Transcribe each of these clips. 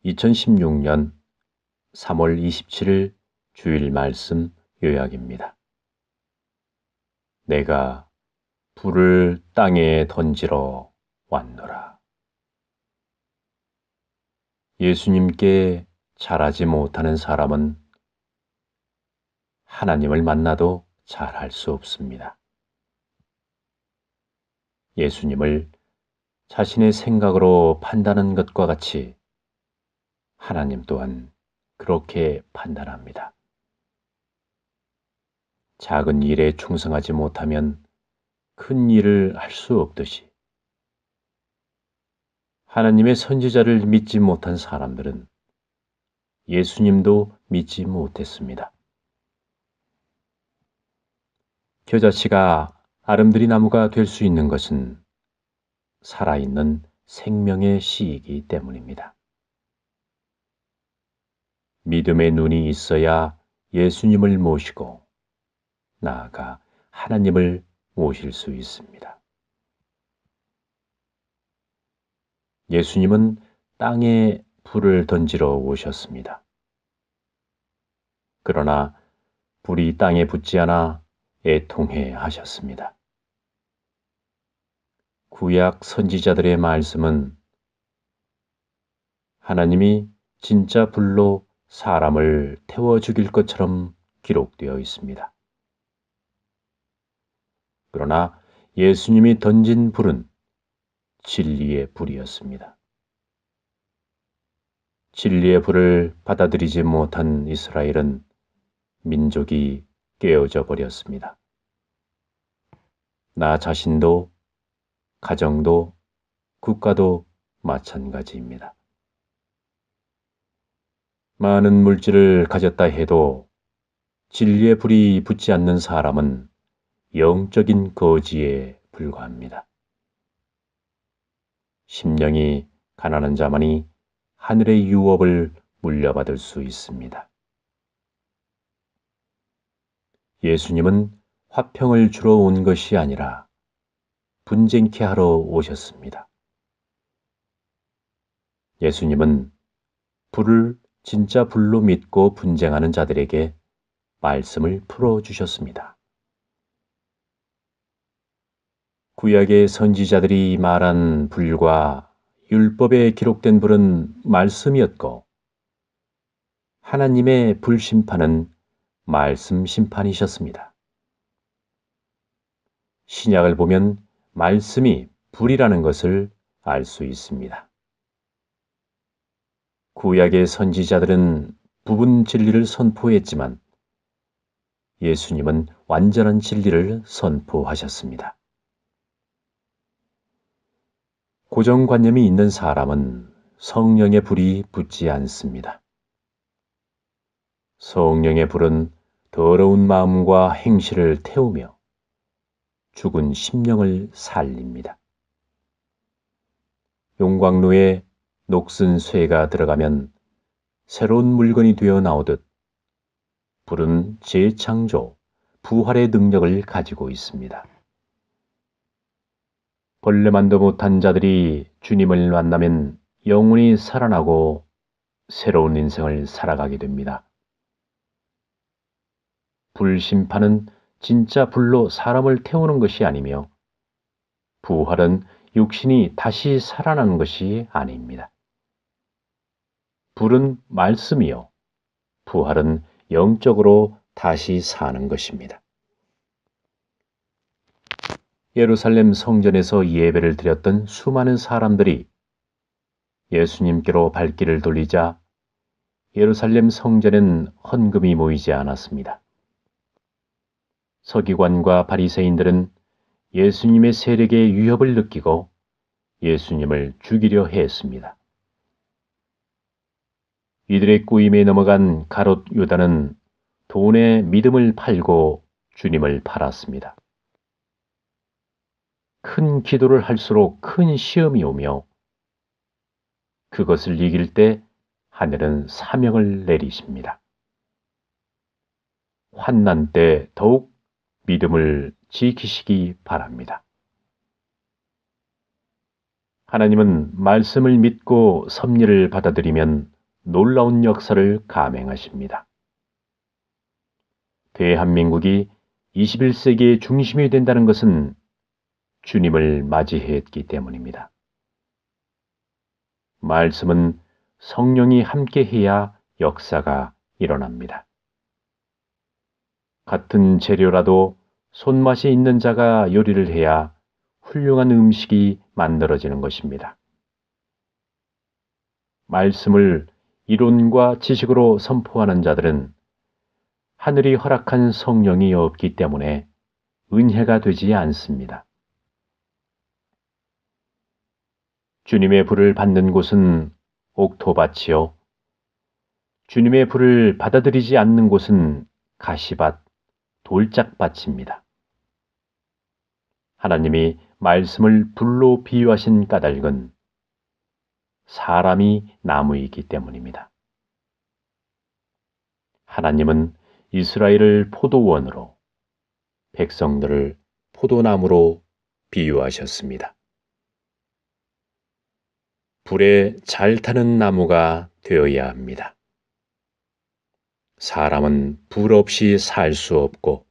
2016년 3월 27일 주일 말씀 요약입니다. 내가 불을 땅에 던지러 왔노라. 예수님께 잘하지 못하는 사람은 하나님을 만나도 잘할 수 없습니다. 예수님을 자신의 생각으로 판단하는 것과 같이 하나님 또한 그렇게 판단합니다. 작은 일에 충성하지 못하면 큰 일을 할 수 없듯이 하나님의 선지자를 믿지 못한 사람들은 예수님도 믿지 못했습니다. 겨자씨가 아름드리 나무가 될 수 있는 것은 살아있는 생명의 씨이기 때문입니다. 믿음의 눈이 있어야 예수님을 모시고 나아가 하나님을 모실 수 있습니다. 예수님은 땅에 불을 던지러 오셨습니다. 그러나 불이 땅에 붙지 않아 애통해 하셨습니다. 구약 선지자들의 말씀은 하나님이 진짜 불로 사람을 태워 죽일 것처럼 기록되어 있습니다. 그러나 예수님이 던진 불은 진리의 불이었습니다. 진리의 불을 받아들이지 못한 이스라엘은 민족이 깨어져 버렸습니다. 나 자신도, 가정도, 국가도 마찬가지입니다. 많은 물질을 가졌다 해도 진리의 불이 붙지 않는 사람은 영적인 거지에 불과합니다. 심령이 가난한 자만이 하늘의 유업을 물려받을 수 있습니다. 예수님은 화평을 주러 온 것이 아니라 분쟁케 하러 오셨습니다. 예수님은 불을 진짜 불로 믿고 분쟁하는 자들에게 말씀을 풀어주셨습니다. 구약의 선지자들이 말한 불과 율법에 기록된 불은 말씀이었고 하나님의 불심판은 말씀 심판이셨습니다. 신약을 보면 말씀이 불이라는 것을 알 수 있습니다. 구약의 선지자들은 부분 진리를 선포했지만 예수님은 완전한 진리를 선포하셨습니다. 고정관념이 있는 사람은 성령의 불이 붙지 않습니다. 성령의 불은 더러운 마음과 행실을 태우며 죽은 심령을 살립니다. 용광로에 녹슨 쇠가 들어가면 새로운 물건이 되어 나오듯 불은 재창조, 부활의 능력을 가지고 있습니다. 벌레만도 못한 자들이 주님을 만나면 영혼이 살아나고 새로운 인생을 살아가게 됩니다. 불심판은 진짜 불로 사람을 태우는 것이 아니며 부활은 육신이 다시 살아나는 것이 아닙니다. 불은 말씀이요, 부활은 영적으로 다시 사는 것입니다. 예루살렘 성전에서 예배를 드렸던 수많은 사람들이 예수님께로 발길을 돌리자 예루살렘 성전엔 헌금이 모이지 않았습니다. 서기관과 바리새인들은 예수님의 세력의 위협을 느끼고 예수님을 죽이려 했습니다. 이들의 꾸임에 넘어간 가롯 유다는 돈에 믿음을 팔고 주님을 팔았습니다. 큰 기도를 할수록 큰 시험이 오며 그것을 이길 때 하늘은 사명을 내리십니다. 환난 때 더욱 믿음을 지키시기 바랍니다. 하나님은 말씀을 믿고 섭리를 받아들이면 놀라운 역사를 감행하십니다. 대한민국이 21세기의 중심이 된다는 것은 주님을 맞이했기 때문입니다. 말씀은 성령이 함께해야 역사가 일어납니다. 같은 재료라도 손맛이 있는 자가 요리를 해야 훌륭한 음식이 만들어지는 것입니다. 말씀을 이론과 지식으로 선포하는 자들은 하늘이 허락한 성령이 없기 때문에 은혜가 되지 않습니다. 주님의 불을 받는 곳은 옥토밭이요. 주님의 불을 받아들이지 않는 곳은 가시밭, 돌짝밭입니다. 하나님이 말씀을 불로 비유하신 까닭은 사람이 나무이기 때문입니다. 하나님은 이스라엘을 포도원으로, 백성들을 포도나무로 비유하셨습니다. 불에 잘 타는 나무가 되어야 합니다. 사람은 불 없이 살 수 없고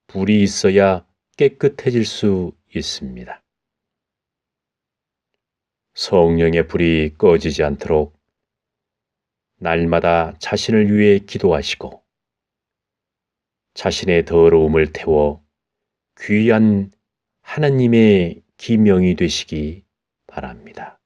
불이 있어야 깨끗해질 수 있습니다. 성령의 불이 꺼지지 않도록 날마다 자신을 위해 기도하시고 자신의 더러움을 태워 귀한 하나님의 기명이 되시기 바랍니다.